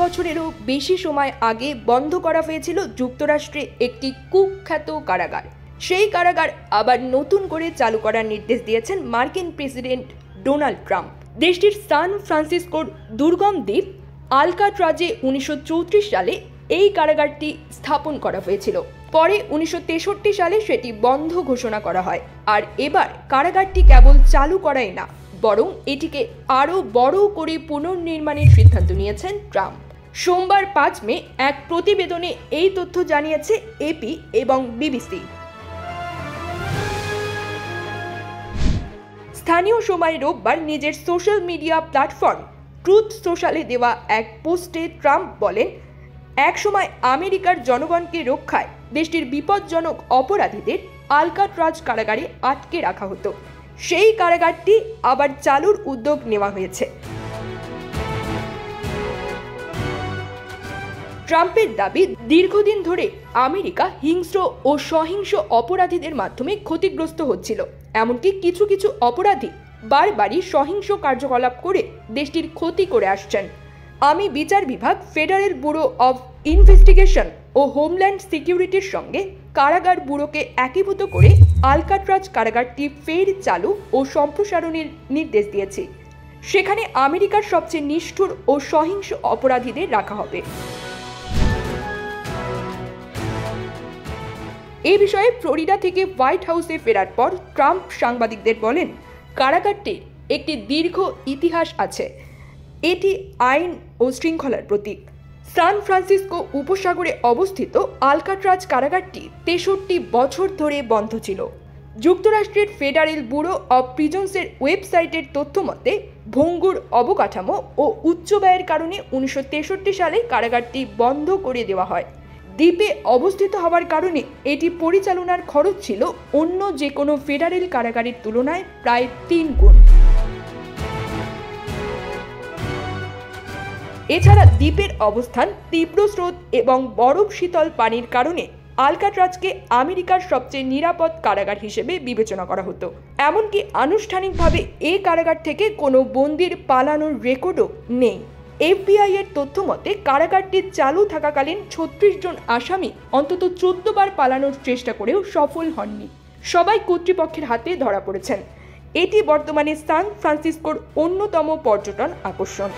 বছরেরও বেশি সময় আগে বন্ধ করা হয়েছিল যুক্তরাষ্ট্রে একটি কুখ্যাত কারাগার। সেই কারাগার আবার নতুন করে চালু করার নির্দেশ দিয়েছেন মার্কিন প্রেসিডেন্ট ডোনাল্ড ট্রাম্প। দেশটির সান ফ্রান্সিসকোর দুর্গম দ্বীপ আলকাট্রাজে 1934 সালে এই কারাগারটি স্থাপন করা হয়েছিল। পরে 1963 সালে সেটি বন্ধ ঘোষণা করা হয়। আর এবার কারাগারটি কেবল চালু করাই না, বরং এটিকে আরও বড় করে পুনর্নির্মাণের সিদ্ধান্ত নিয়েছেন ট্রাম্প। সোমবার 5 মে এক প্রতিবেদনে এই তথ্য জানিয়েছে এপি এবং বিবিসি। স্থানীয় সময় রোববার নিজের সোশ্যাল মিডিয়া প্ল্যাটফর্ম ট্রুথ সোশ্যালে দেওয়া এক পোস্টে ট্রাম্প বলেন, একসময় আমেরিকার জনগণকে রক্ষায় দেশটির বিপজ্জনক অপরাধীদের আলকাট্রাজ কারাগারে আটকে রাখা হতো। সেই কারাগারটি আবার চালুর উদ্যোগ নেওয়া হয়েছে। ট্রাম্পের দাবি, দীর্ঘদিন ধরে আমেরিকা হিংস্র ও সহিংস অপরাধীদের মাধ্যমে ক্ষতিগ্রস্ত হচ্ছিল। এমনকি কিছু কিছু অপরাধী বারবারই সহিংস কার্যকলাপ করে দেশটির ক্ষতি করে আসছেন। আমি বিচার বিভাগ, ফেডারেল ব্যুরো অব ইনভেস্টিগেশন ও হোমল্যান্ড সিকিউরিটির সঙ্গে কারাগার ব্যুরোকে একীভূত করে আলকাট্রাজ কারাগারটি ফের চালু ও সম্প্রসারণের নির্দেশ দিয়েছি। সেখানে আমেরিকার সবচেয়ে নিষ্ঠুর ও সহিংস অপরাধীদের রাখা হবে। এই বিষয়ে ফ্লোরিডা থেকে হোয়াইট হাউসে ফেরার পর ট্রাম্প সাংবাদিকদের বলেন, কারাগারটির একটি দীর্ঘ ইতিহাস আছে। এটি আইন ও শৃঙ্খলার প্রতীক। সান ফ্রান্সিসকো উপসাগরে অবস্থিত আলকাট্রাজ কারাগারটি 63 বছর ধরে বন্ধ ছিল। যুক্তরাষ্ট্রের ফেডারেল ব্যুরো অব প্রিজনসের ওয়েবসাইটের তথ্য মতে, ভঙ্গুর অবকাঠামো ও উচ্চ ব্যয়ের কারণে 1963 সালে কারাগারটি বন্ধ করে দেওয়া হয়। দ্বীপে অবস্থিত হওয়ার কারণে এটি পরিচালনার খরচ ছিল অন্য যে কোনো ফেডারেল কারাগারের তুলনায় প্রায় 3 গুণ। এছাড়া দ্বীপের অবস্থান, তীব্র স্রোত এবং বরফ শীতল পানির কারণে আলকাট্রাজকে আমেরিকার সবচেয়ে নিরাপদ কারাগার হিসেবে বিবেচনা করা হতো। এমনকি আনুষ্ঠানিকভাবে এই কারাগার থেকে কোনো বন্দির পালানোর রেকর্ডও নেই। এফবিআই এর তথ্য মতে, কারাগারটি চালু থাকাকালীন 36 জন আসামি অন্তত 14 বার পালানোর চেষ্টা করেও সফল হননি। সবাই কর্তৃপক্ষের হাতে ধরা পড়েছেন। এটি বর্তমানে সান ফ্রান্সিসকোর অন্যতম পর্যটন আকর্ষণ।